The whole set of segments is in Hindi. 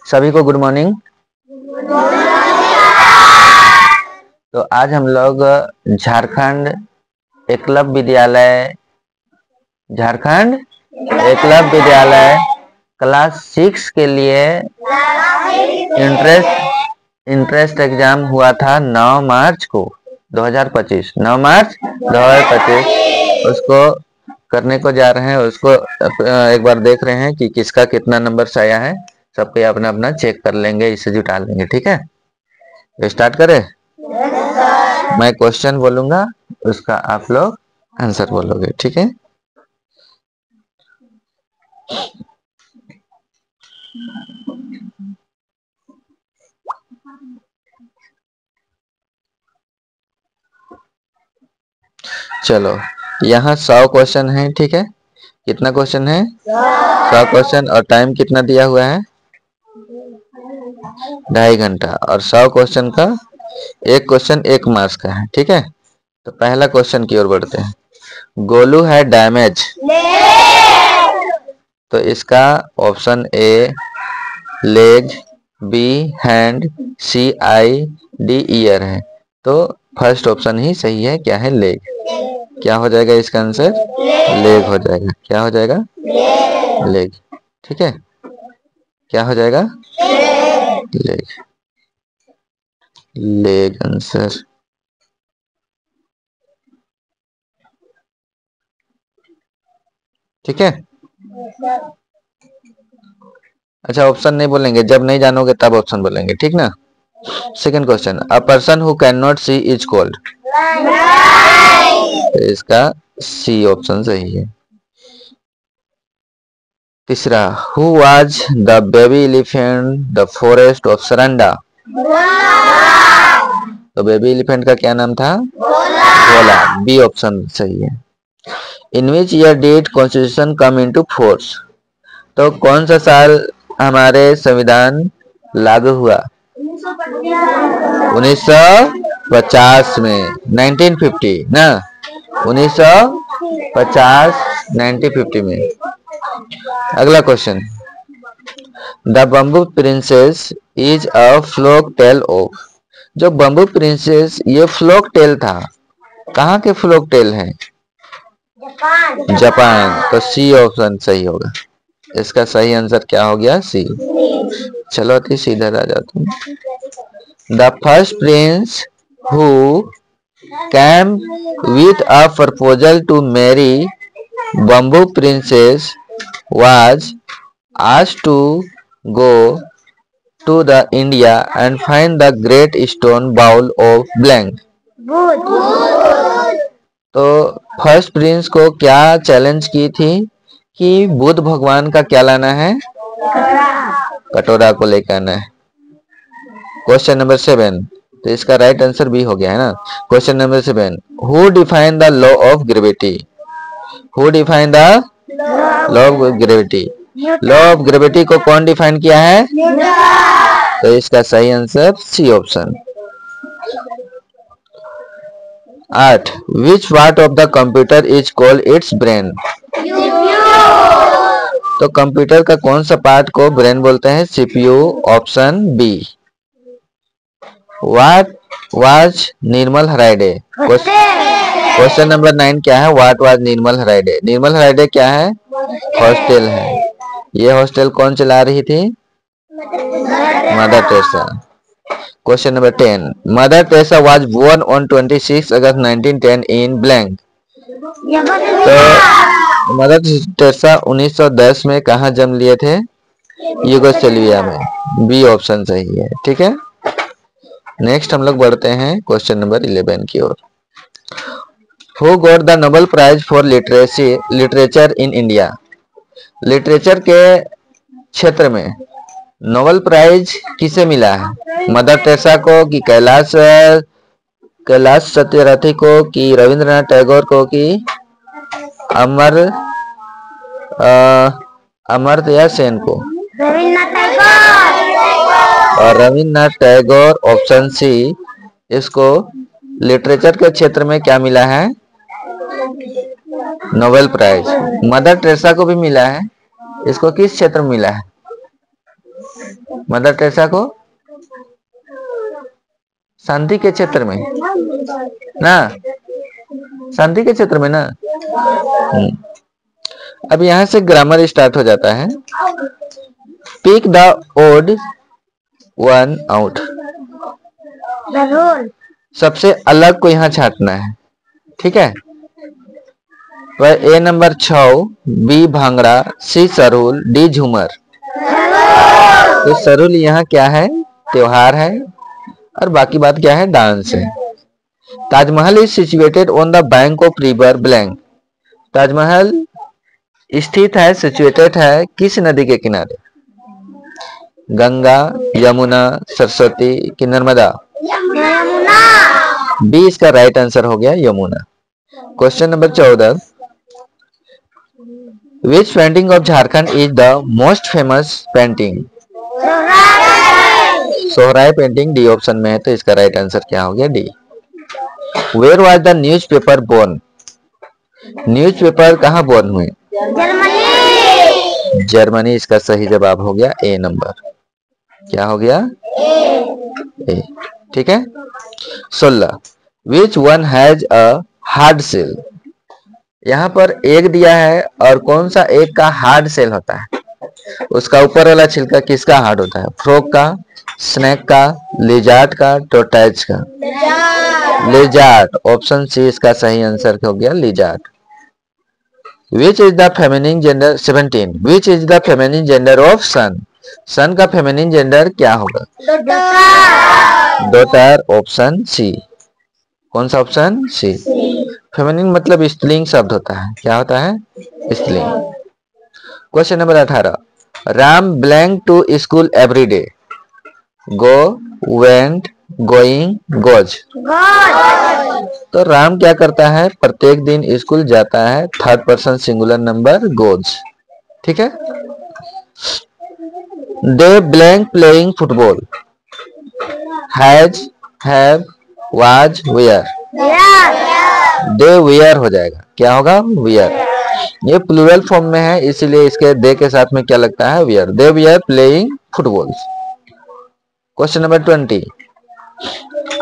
सभी को गुड मॉर्निंग। तो आज हम लोग झारखंड एकलव्य विद्यालय क्लास 6 के लिए इंट्रेंस एग्जाम हुआ था 9 मार्च को 2025। 9 मार्च 2025 उसको करने को जा रहे हैं। उसको एक बार देख रहे हैं कि किसका कितना नंबर से आया है। सबको अपना अपना चेक कर लेंगे, इसे जुटा लेंगे। ठीक है, स्टार्ट करें। मैं क्वेश्चन बोलूंगा, उसका आप लोग आंसर बोलोगे। ठीक है, चलो यहाँ 100 क्वेश्चन है। ठीक है, कितना क्वेश्चन है? 100 क्वेश्चन। और टाइम कितना दिया हुआ है? 2.5 घंटा। और 100 क्वेश्चन का एक क्वेश्चन 1 मार्क्स का है। ठीक है, तो पहला क्वेश्चन की ओर बढ़ते हैं। गोलू है डैमेज, तो इसका option a leg, b hand, c eye, d ear है। तो फर्स्ट ऑप्शन ही सही है। क्या है? लेग। क्या हो जाएगा इसका आंसर? लेग हो जाएगा। क्या हो जाएगा? लेग। ठीक है, क्या हो जाएगा? लेग। Leg answer. ठीक है, अच्छा ऑप्शन नहीं बोलेंगे, जब नहीं जानोगे तब ऑप्शन बोलेंगे। ठीक ना। Second question, a person who can not see is called. तो इसका सी ऑप्शन सही है। तीसरा, who was the baby elephant the forest of Saranda. तो बेबी एलिफेंट का क्या नाम था? भोला। बी ऑप्शन सही है। In which year did constitution come into force. तो कौन सा साल हमारे संविधान लागू हुआ? 1950 में, 1950 ना, 1950 1950 में। अगला question, the bamboo princess is a folk tale of. जो बम्बू प्रिंसेस ये फ्लोक टेल था, कहाँ के फ्लोक टेल है? जापान। तो सी ऑप्शन सही होगा। इसका सही आंसर क्या हो गया? सी। चलो अति सीधा आ जाता हूँ। The first Prince who came with a proposal to marry bamboo princess was asked to go to the India and find the great stone bowl of blank. तो फर्स्ट प्रिंस को क्या चैलेंज की थी कि बुद्ध भगवान का क्या लाना है? कटोरा को लेकर आना है। क्वेश्चन नंबर 7, तो इसका राइट आंसर बी हो गया है ना। Question number 7, who define the law of gravity. Who define the law of gravity. Law of gravity को कौन डिफाइन किया है? तो इसका सही answer C option. 8, which part of the computer is called its brain. तो कंप्यूटर का कौन सा पार्ट को ब्रेन बोलते हैं? CPU. Option B. What was Nirmal Hriday. Question number 9 क्या है? What was Nirmal हराइडे। निर्मल हराइडे क्या है? हॉस्टल है। ये हॉस्टल कौन चला रही थी? Mother Teresa. Question number 10, Mother Teresa was born on 26 August 1910 in blank. तो मदर टेरेसा 1910 में कहा जन्म लिए थे? यूगोस्लाविया में। बी ऑप्शन सही है। ठीक है, नेक्स्ट हम लोग बढ़ते हैं क्वेश्चन नंबर 11 की ओर। Who got the Nobel prize for literature in India. Literature के क्षेत्र में नोबेल प्राइज किसे मिला है? मदर टेरेसा को, कि कैलाश सत्यार्थी को, कि रविंद्रनाथ टैगोर को, कि अमर्त्य सेन को? और रविंद्रनाथ टैगोर ऑप्शन सी। इसको लिटरेचर के क्षेत्र में क्या मिला है? Nobel prize. मदर टेरेसा को भी मिला है, इसको किस क्षेत्र में मिला है? मदर टेरेसा को शांति के क्षेत्र में ना, शांति के क्षेत्र में ना। अब यहां से ग्रामर स्टार्ट हो जाता है। Pick the odd one out, सबसे अलग को यहाँ छांटना है, ठीक है। वह a number Chhau, b Bhangra, c सरूल, डी झूमर। तो सरूल यहाँ क्या है, त्योहार है, और बाकी बात क्या है, डांस है। Taj Mahal is situated on the bank of river blank, Taj Mahal स्थित है, सिचुएटेड है किस नदी के किनारे, गंगा, यमुना, सरस्वती कि नर्मदा। बी इसका राइट आंसर हो गया Yamuna. Question number 14, which painting of Jharkhand is the most famous painting. Sohrai painting d option में है, तो इसका राइट आंसर क्या हो गया, d. Where was the newspaper born, newspaper कहाँ बोर्न हुए, जर्मनी, इसका सही जवाब हो गया ए नंबर, क्या हो गया, ए, ठीक है। 16, which one has a hard shell, यहाँ पर एक दिया है और कौन सा एक का हार्ड सेल होता है, उसका ऊपर वाला छिलका किसका हार्ड होता है, फ्रॉग का, स्नेक का, लिजार्ड का, टोर्टोइज का, लिजार्ड, ऑप्शन सी इसका सही आंसर हो गया lizard. Which is the feminine gender 17, which is the feminine gender of son, son का फेमिनिन जेंडर क्या होगा, डॉटर, ऑप्शन सी, कौन सा ऑप्शन, सी। फेमिनिन मतलब स्त्रीलिंग शब्द होता है, क्या होता है, स्त्रीलिंग। Question number 18, Ram blank to school every day, go, went, going, goes. तो राम क्या करता है, प्रत्येक दिन स्कूल जाता है, third person singular number goes, ठीक है। They blank playing football, has, have, was, were, they were हो जाएगा, क्या होगा, वेयर। ये प्लूरल फॉर्म में है, इसीलिए इसके दे के साथ में क्या लगता है, were, they were playing football. Question number 20,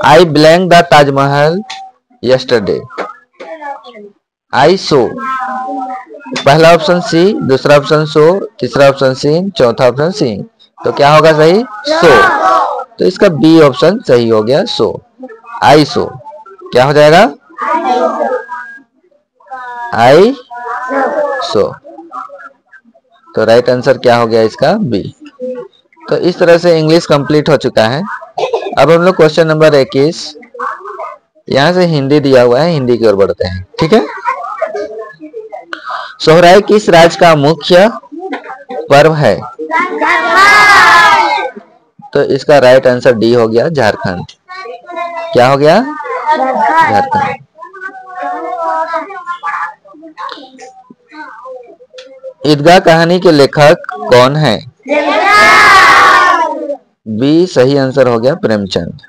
I blank the Taj Mahal yesterday, I saw, पहला ऑप्शन सी, दूसरा ऑप्शन सो, तीसरा ऑप्शन सी, चौथा ऑप्शन सी, तो क्या होगा सही, सो, तो इसका बी ऑप्शन सही हो गया, सो, आई सो, क्या हो जाएगा, आई सो, तो राइट आंसर क्या हो गया इसका, बी। तो इस तरह से इंग्लिश कंप्लीट हो चुका है। अब हम लोग क्वेश्चन नंबर 21, यहां से हिंदी दिया हुआ है, हिंदी की ओर बढ़ते हैं, ठीक है। सोहराय किस राज्य का मुख्य पर्व है, तो इसका राइट आंसर डी हो गया, झारखंड, क्या हो गया, झारखंड। ईदगाह कहानी के लेखक कौन है, बी सही आंसर हो गया, प्रेमचंद।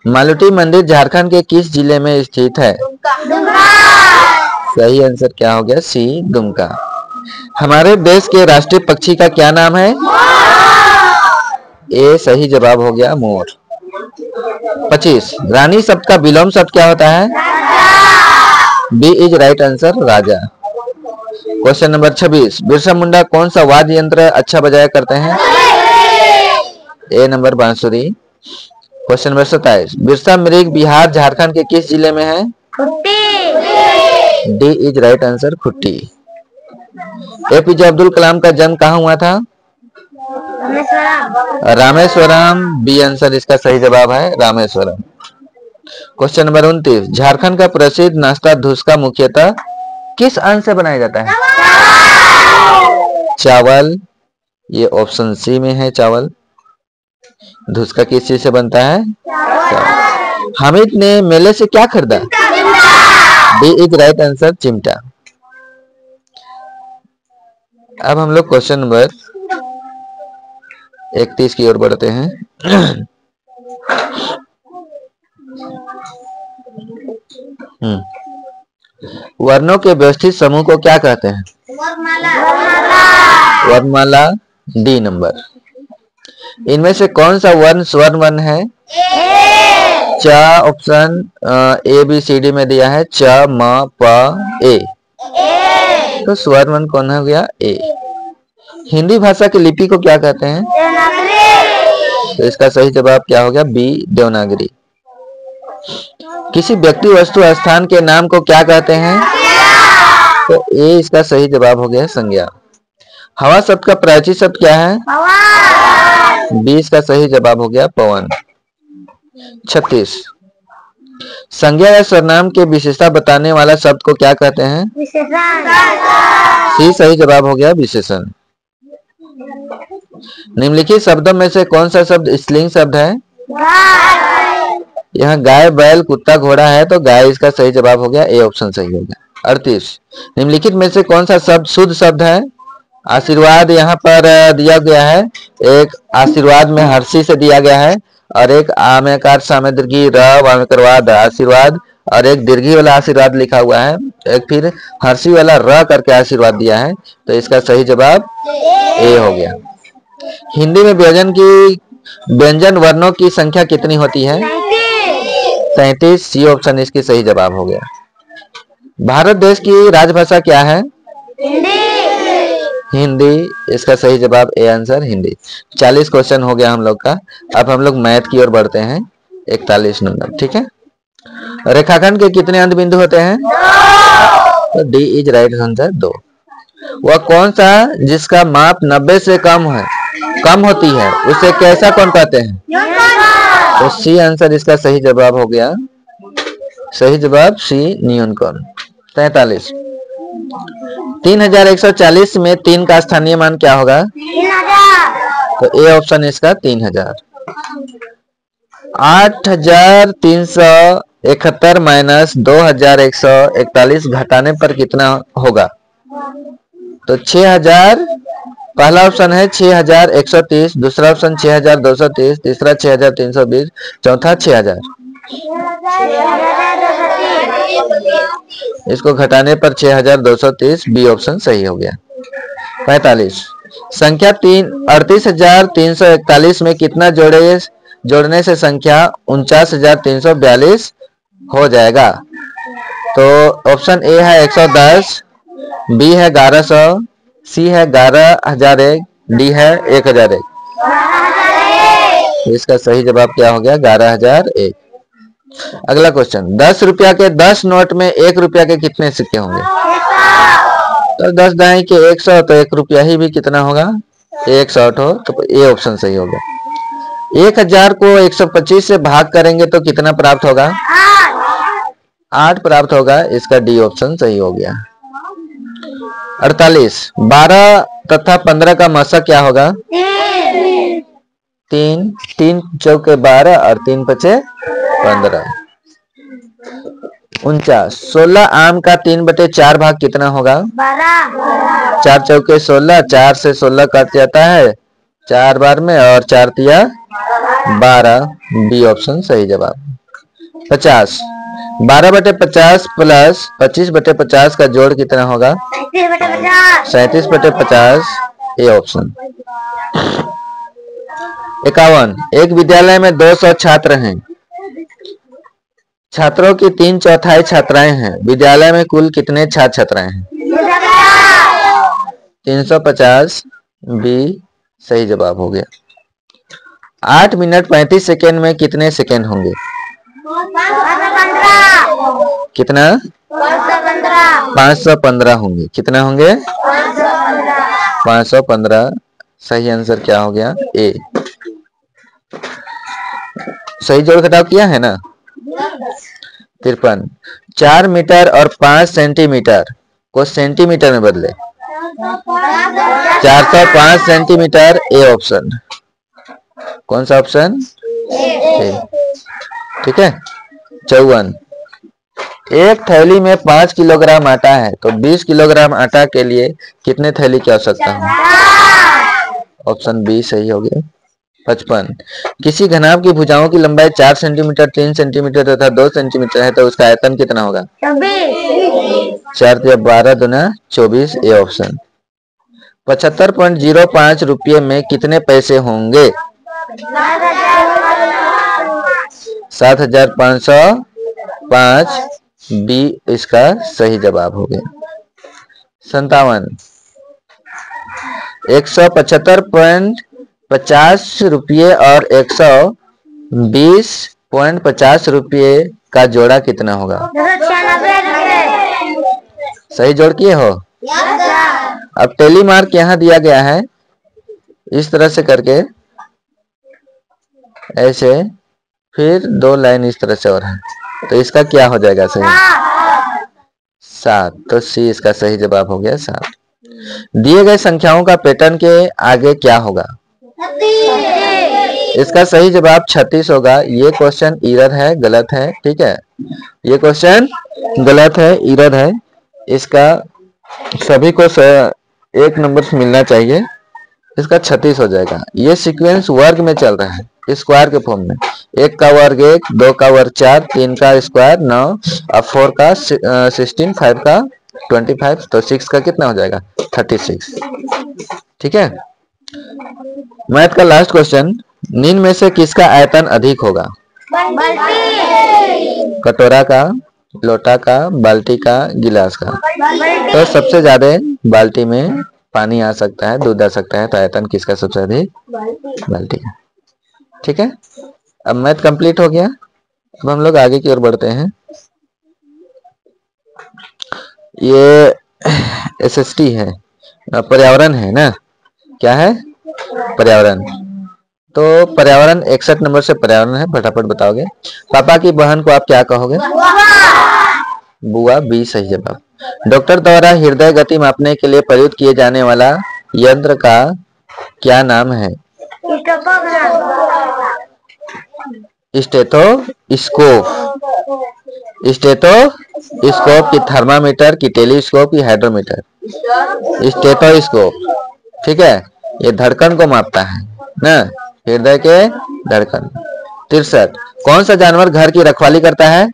मालूटी मंदिर झारखंड के किस जिले में स्थित है, सही आंसर क्या हो गया, सी, दुमका। हमारे देश के राष्ट्रीय पक्षी का क्या नाम है, ए सही जवाब हो गया, मोर। 25, रानी शब्द का विलोम शब्द क्या होता है, बी इज राइट आंसर, राजा। क्वेश्चन नंबर 26, बिरसा मुंडा कौन सा वाद्य यंत्र अच्छा बजाया करते हैं, ए नंबर बांसुरी। क्वेश्चन नंबर 27, बिरसा मृग बिहार झारखंड के किस जिले में है, D is right answer, Khunti. APJ Abdul Kalam का जन्म कहाँ हुआ था, रामेश्वरम, बी आंसर इसका सही जवाब है, रामेश्वरम। क्वेश्चन नंबर 29, झारखंड का प्रसिद्ध नाश्ता धुसका मुख्यतः किस अन्न से बनाया जाता है, चावल, ये ऑप्शन सी में है, चावल। धुसका किस चीज से बनता है, चावल। हामिद ने मेले से क्या खरीदा, डी इज राइट आंसर, चिमटा। अब हम लोग क्वेश्चन नंबर 31 की ओर बढ़ते हैं। वर्णों के व्यवस्थित समूह को क्या कहते हैं, वर्णमाला, डी नंबर। इनमें से कौन सा वर्ण स्वर्ण वर्ण है? च। Option a b c d में दिया है च म प ए, तो स्वर्ण वर्ण कौन हो गया? ए। हिंदी भाषा की लिपि को क्या कहते हैं? तो इसका सही जवाब क्या हो गया? बी देवनागरी। किसी व्यक्ति वस्तु स्थान के नाम को क्या कहते हैं? तो ए इसका सही जवाब हो गया संज्ञा। हवा शब्द का प्राचीन शब्द क्या है? बी इसका सही जवाब हो गया पवन। 36 संज्ञा या सर्वनाम के विशेषता बताने वाला शब्द को क्या कहते हैं? सी सही जवाब हो गया विशेषण। निम्नलिखित शब्दों में से कौन सा शब्द स्त्रीलिंग शब्द है? यहाँ गाय बैल कुत्ता घोड़ा है, तो गाय इसका सही जवाब हो गया, ए ऑप्शन सही हो गया। 38 निम्नलिखित में से कौन सा शब्द शुद्ध शब्द है? आशीर्वाद यहाँ पर दिया गया है, एक आशीर्वाद में हर्षी से दिया गया है और एक आमेकार सामदीर्घी र आशीर्वाद और एक दीर्घी वाला आशीर्वाद लिखा हुआ है, एक फिर हर्षी वाला र करके आशीर्वाद दिया है, तो इसका सही जवाब ए हो गया। हिंदी में व्यंजन वर्णों की संख्या कितनी होती है? 33 सी ऑप्शन इसकी सही जवाब हो गया। भारत देश की राजभाषा क्या है? हिंदी इसका सही जवाब ए आंसर हिंदी। 40 क्वेश्चन हो गया हम लोग का। अब हम लोग मैथ की ओर बढ़ते हैं। 41 नंबर, ठीक है। रेखाखंड के कितने अंत बिंदु होते हैं? तो डी इज राइट आंसर 2। वह कौन सा जिसका माप 90 से कम होती है उसे कैसा कोण कहते हैं? तो सी आंसर इसका सही जवाब हो गया, सही जवाब सी न्यून कोण। 43 3140 में 3 का स्थानीय मान क्या होगा? 3000। तो ए ऑप्शन इसका 3000। 8371 माइनस 2141 घटाने पर कितना होगा? तो 6000 पहला ऑप्शन है 6130, दूसरा ऑप्शन 6230, तीसरा 6320, चौथा 6000। इसको घटाने पर 6230, बी ऑप्शन सही हो गया। 45 संख्या 38,341 में कितना जोड़ने से संख्या 49,342 हो जाएगा? तो ऑप्शन ए है 110, बी है 1100, सी है 11001, डी है 1001। इसका सही जवाब क्या हो गया? 11001। अगला क्वेश्चन, 10 रुपया के 10 नोट में 1 रुपया के कितने सिक्के होंगे? तो 10 दाई के 100, तो 1 रुपया ही भी कितना होगा? 160 हो, तो ए ऑप्शन सही होगा। 1000 को 125 से भाग करेंगे तो कितना प्राप्त होगा? 8 प्राप्त होगा, इसका डी ऑप्शन सही हो गया। 48 12 तथा 15 का मसा क्या होगा? 3 चौके 12 और 3 पचे 15। 49 16 आम का 3/4 भाग कितना होगा? 4 चौके 16, 4 से 16 कट जाता है 4 बार में और 4 तिया 12, बी ऑप्शन सही जवाब। 50 12/50 प्लस 25/50 का जोड़ कितना होगा? 37/50, ए ऑप्शन। 51 एक विद्यालय में 200 छात्र हैं, छात्रों की 3/4 छात्राएं हैं, विद्यालय में कुल कितने छात्र छात्राएं हैं? 350, बी सही जवाब हो गया। 8 मिनट 35 सेकेंड में कितने सेकेंड होंगे? कितना? 515 होंगे। कितना होंगे? 515। सही आंसर क्या हो गया? ए। सही जोड़ घटाव किया है ना? 53 4 मीटर और 5 सेंटीमीटर को सेंटीमीटर में बदले। 405 सेंटीमीटर, ए ऑप्शन। कौन सा ऑप्शन? ए। ठीक है। 54 एक थैली में 5 किलोग्राम आटा है, तो 20 किलोग्राम आटा के लिए कितने थैली की आवश्यकता है? ऑप्शन बी सही हो गया। 55 किसी घनाभ की भुजाओं की लंबाई 4 सेंटीमीटर, 3 सेंटीमीटर तथा 2 सेंटीमीटर है, तो उसका आयतन कितना होगा? 4 या 12 दूना 24, ए ऑप्शन। 75.05 रुपये में कितने पैसे होंगे? 7,505 बी इसका सही जवाब हो गया। 57 175.50 रुपये और 120.50 रुपये का जोड़ा कितना होगा? 296 सही जोड़ किए हो? अब टेली मार्क यहाँ दिया गया है, इस तरह से करके ऐसे, फिर 2 लाइन इस तरह से और है, तो इसका क्या हो जाएगा सही? 7। तो सी इसका सही जवाब हो गया 7। दिए गए संख्याओं का पैटर्न के आगे क्या होगा? इसका सही जवाब 36 होगा। ये क्वेश्चन इरर है, गलत है, ठीक है, ये क्वेश्चन गलत है, इरर है, इसका सभी को 1 नंबर मिलना चाहिए। इसका 36 हो जाएगा। ये सीक्वेंस वर्ग में चल रहा है, स्क्वायर के फॉर्म में। 1 का वर्ग 1, 2 का वर्ग 4, 3 का स्क्वायर 9, अब 4 का 16, 5 का 25, तो 6 का कितना हो जाएगा? 36। ठीक है। मैथ का लास्ट क्वेश्चन, निम्न में से किसका आयतन अधिक होगा? कटोरा का, लोटा का, बाल्टी का, गिलास का। तो सबसे ज्यादा बाल्टी में पानी आ सकता है, दूध आ सकता है, तो आयतन किसका सबसे अधिक? बाल्टी का। ठीक है, अब मैथ कंप्लीट हो गया। अब हम लोग आगे की ओर बढ़ते हैं। ये एसएसटी है, पर्यावरण है ना, क्या है? पर्यावरण। तो पर्यावरण 61 नंबर से पर्यावरण है, फटाफट बताओगे। पापा की बहन को आप क्या कहोगे? बुआ, बी सही जवाब। डॉक्टर द्वारा हृदय गति मापने के लिए प्रयुक्त किए जाने वाला यंत्र का क्या नाम है? स्टेथोस्कोप। स्टेथोस्कोप की थर्मामीटर की टेलीस्कोप की हाइड्रोमीटर? स्टेथोस्कोप। ठीक है, ये धड़कन को मापता है ना, हृदय के धड़कन। 63 कौन सा जानवर घर की रखवाली करता है?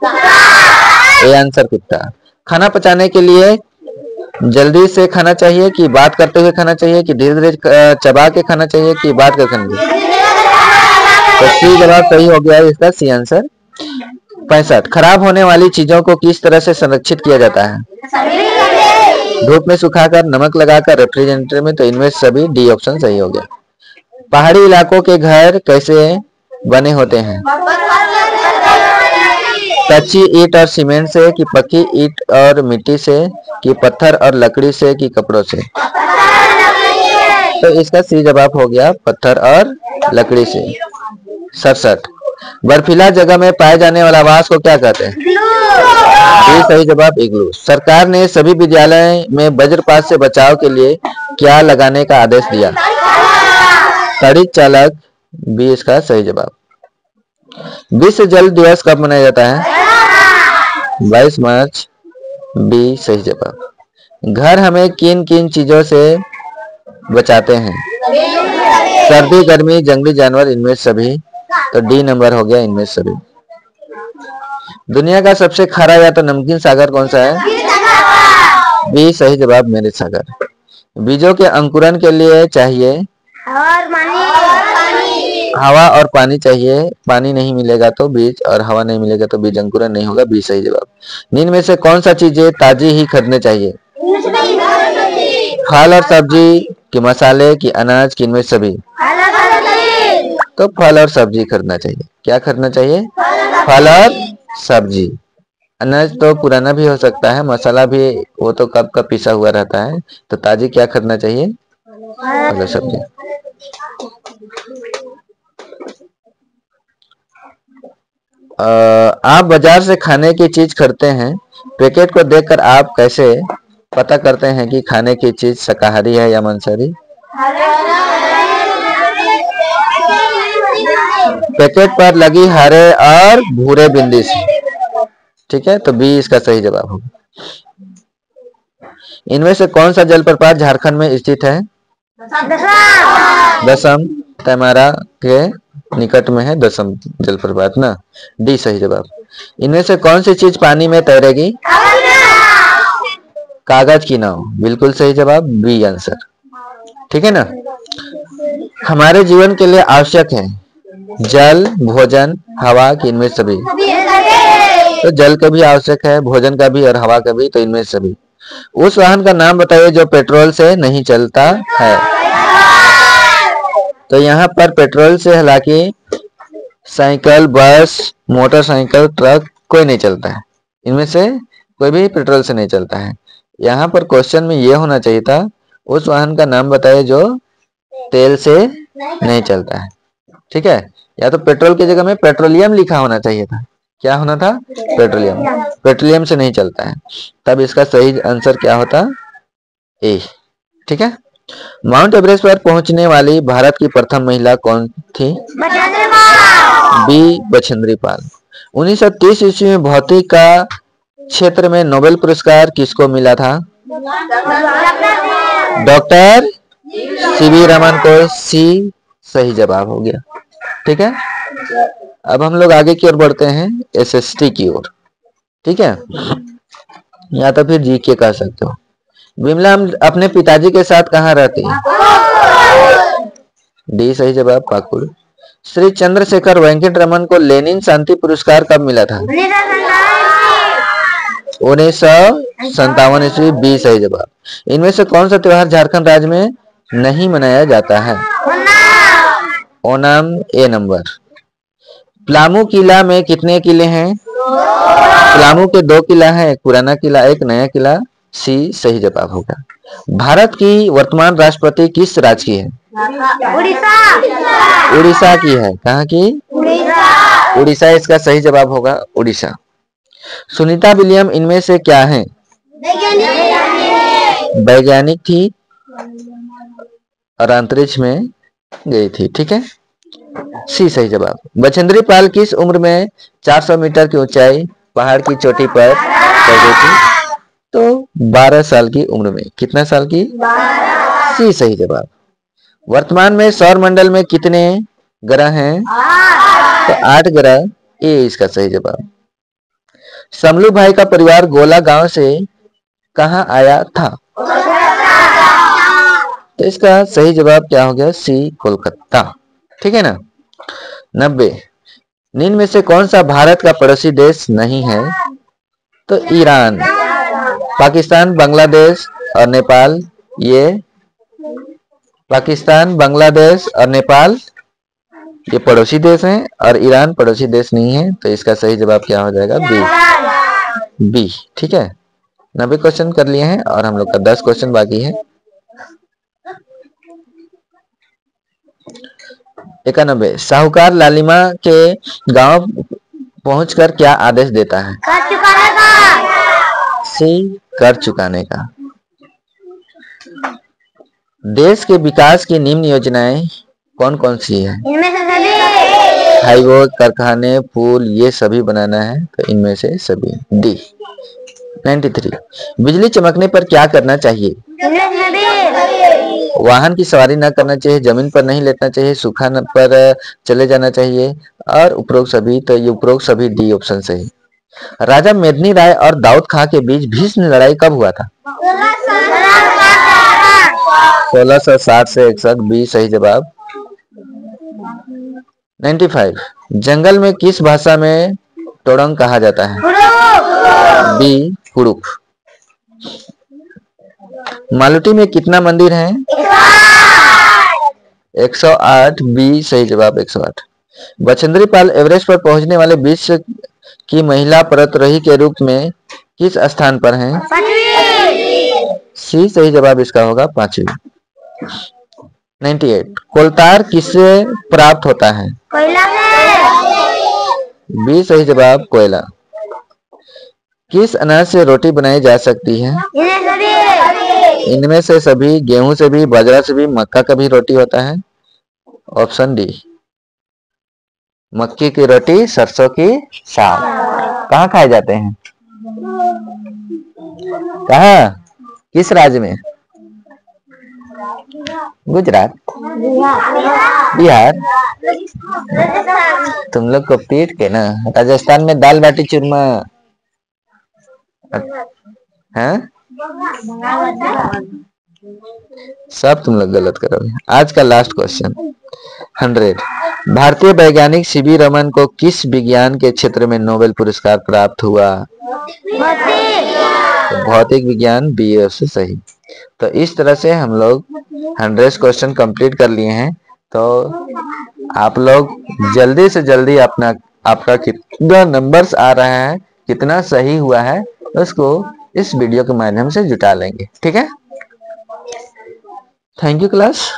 ए आंसर कुत्ता। खाना पचाने के लिए जल्दी से खाना चाहिए कि बात करते हुए खाना चाहिए कि धीरे धीरे चबा के खाना चाहिए कि बात कर खाना चाहिए? तो सी जवाब सही हो गया इसका, सी आंसर। 65 खराब होने वाली चीजों को किस तरह से संरक्षित किया जाता है? धूप में सुखाकर, नमक लगाकर, रेफ्रिजरेटर में। तो इनमें सभी डी ऑप्शन सही हो गया। पहाड़ी इलाकों के घर कैसे बने होते हैं? कच्ची ईंट और सीमेंट से कि पक्की ईंट और मिट्टी से कि पत्थर और लकड़ी से कि कपड़ों से? तो इसका सी जवाब हो गया पत्थर और लकड़ी से। 67 बर्फीला जगह में पाए जाने वाला आवास को क्या कहते हैं? ये सही जवाब इग्लू। सरकार ने सभी विद्यालय में वज्रपात से बचाव के लिए क्या लगाने का आदेश दिया? तड़ित चालक, बी इसका सही जवाब। विश्व जल दिवस कब मनाया जाता है? 22 मार्च, बी सही जवाब। घर हमें किन किन चीजों से बचाते हैं? सर्दी, गर्मी, जंगली जानवर, इनमें सभी। तो डी नंबर हो गया, इनमें सभी। दुनिया का सबसे खारा या तो नमकीन सागर कौन सा है? बी सही जवाब, मेरे सागर। बीजों के अंकुरण के लिए चाहिए हवा और पानी चाहिए। पानी नहीं मिलेगा तो बीज, और हवा नहीं मिलेगा तो बीज अंकुरण नहीं होगा, बी सही जवाब। निम्न में से कौन सा चीजें ताजी ही खरीदने चाहिए? फल और सब्जी कि मसाले कि अनाज कि इनमें सभी? तो फल और सब्जी खरीदना चाहिए। क्या खरीदना चाहिए? फल और सब्जी। अनाज तो पुराना भी हो सकता है, मसाला भी वो तो कब का पिसा हुआ रहता है। तो ताजी क्या खरीदना चाहिए? फल और सब्जी। आप बाजार से खाने की चीज खरीदते हैं, पैकेट को देखकर आप कैसे पता करते हैं कि खाने की चीज शाकाहारी है या मांसाहारी? पैकेट पर लगी हरे और भूरे बिंदी से। ठीक है, तो बी इसका सही जवाब होगा। इनमें से कौन सा जलप्रपात झारखंड में स्थित है? दसम तैमारा के निकट में है दसम जलप्रपात ना, डी सही जवाब। इनमें से कौन सी चीज पानी में तैरेगी? कागज की नाव, बिल्कुल सही जवाब, बी आंसर। ठीक है ना। हमारे जीवन के लिए आवश्यक है जल, भोजन, हवा कि इनमें सभी? तो जल का भी आवश्यक है, भोजन का भी और हवा का भी, तो इनमें सभी। उस वाहन का नाम बताइए जो पेट्रोल से नहीं चलता है। तो यहाँ पर पेट्रोल से हालांकि साइकिल, बस, मोटरसाइकिल, ट्रक कोई नहीं चलता है। इनमें से कोई भी पेट्रोल से नहीं चलता है। यहाँ पर क्वेश्चन में ये होना चाहिए था उस वाहन का नाम बताइए जो तेल से नहीं चलता है। ठीक है, या तो पेट्रोल की जगह में पेट्रोलियम लिखा होना चाहिए था। क्या होना था? पेट्रोलियम। पेट्रोलियम से नहीं चलता है, तब इसका सही आंसर क्या होता? ए। ठीक है। माउंट एवरेस्ट पर पहुंचने वाली भारत की प्रथम महिला कौन थी? बी बछेंद्री पाल। 1930 ईस्वी में भौतिक का क्षेत्र में नोबेल पुरस्कार किसको मिला था? डॉक्टर सीवी रमन को। सी सही जवाब हो गया। ठीक है, अब हम लोग आगे की ओर बढ़ते हैं, एसएसटी की ओर। ठीक है, या तो फिर जीके कह सकते हो। विमला अपने पिताजी के साथ कहाँ रहती? डी सही जवाब, पाकुड़। श्री चंद्रशेखर वेंकट रमन को लेनिन शांति पुरस्कार कब मिला था? 1957 ईस्वी। बी सही जवाब। इनमें से कौन सा त्योहार झारखंड राज्य में नहीं मनाया जाता है? ओणम। ए नंबर। पलामू किला में कितने किले हैं? पलामू के 2 किला हैं, एक पुराना किला, एक नया किला। सी सही जवाब होगा। भारत की वर्तमान राष्ट्रपति किस राज्य की है? उड़ीसा की है। कहाँ की? उड़ीसा इसका सही जवाब होगा, उड़ीसा। सुनीता विलियम इनमें से क्या है? वैज्ञानिक थी और अंतरिक्ष में गई थी। ठीक है, सी सही जवाब। बछेंद्री पाल किस उम्र में 400 मीटर की ऊंचाई पहाड़ की चोटी पर चढ़ गई थी? तो 12 साल की उम्र में। कितना साल की? सी सही जवाब। वर्तमान में सौर मंडल में कितने ग्रह हैं? तो 8 ग्रह। ए इसका सही जवाब। समलू भाई का परिवार गोला गांव से कहां आया था? तो इसका सही जवाब क्या हो गया? सी कोलकाता। ठीक है ना। 90। निम्न में से कौन सा भारत का पड़ोसी देश नहीं है? तो ईरान, पाकिस्तान, बांग्लादेश और नेपाल। ये पाकिस्तान, बांग्लादेश और नेपाल ये पड़ोसी देश हैं और ईरान पड़ोसी देश नहीं है। तो इसका सही जवाब क्या हो जाएगा? बी। बी। ठीक है, 90 क्वेश्चन कर लिए हैं और हम लोग का 10 क्वेश्चन बाकी है। 91। साहूकार लालिमा के गांव पहुंचकर क्या आदेश देता है? सी कर चुकाने का। देश के विकास की निम्न योजनाएं कौन कौन सी है? हाईवे, कारखाने, पुल ये सभी बनाना है, तो इनमें से सभी। डी। 93। बिजली चमकने पर क्या करना चाहिए? वाहन की सवारी न करना चाहिए, जमीन पर नहीं लेटना चाहिए, सूखा पर चले जाना चाहिए और उपरोक्त सभी। तो ये उपरोक्त सभी डी ऑप्शन सही। राजा मेदिनी राय और दाऊद खां के बीच भीष्म लड़ाई कब हुआ था? 1660 से 61। बी सही जवाब। 95। जंगल में किस भाषा में टोडंग कहा जाता है? बी कुड़ुक। मालूटी में कितना मंदिर है? 108। बी सही जवाब, 108। बछेंद्री पाल एवरेस्ट पर पहुंचने वाले विश्व की महिला पर्वतारोही के रूप में किस स्थान पर हैं? सी सही जवाब इसका होगा, 5वीं। 98। कोलतार किससे प्राप्त होता है? बी सही जवाब, कोयला। किस अनाज से रोटी बनाई जा सकती है? इनमें से सभी। गेहूं से भी, बाजरा से भी, मक्का का भी रोटी होता है। Option D. मक्की की रोटी, सरसों की साग। कहाँ खाए जाते हैं? कहाँ? किस राज्य में? गुजरात, बिहार। तुम लोग को पीट के ना राजस्थान में दाल बाटी चूरमा है। सब तुम लोग गलत करोगे। आज का लास्ट क्वेश्चन 100। भारतीय वैज्ञानिक सीवी रमन को किस विज्ञान के क्षेत्र में नोबेल पुरस्कार प्राप्त हुआ? तो भौतिक विज्ञान, बी से सही। तो इस तरह से हम लोग 100 क्वेश्चन कंप्लीट कर लिए हैं। तो आप लोग जल्दी से जल्दी अपना आपका कितना नंबर्स आ रहा है, कितना सही हुआ है, उसको इस वीडियो के माध्यम से जुटा लेंगे। ठीक है, थैंक यू क्लास।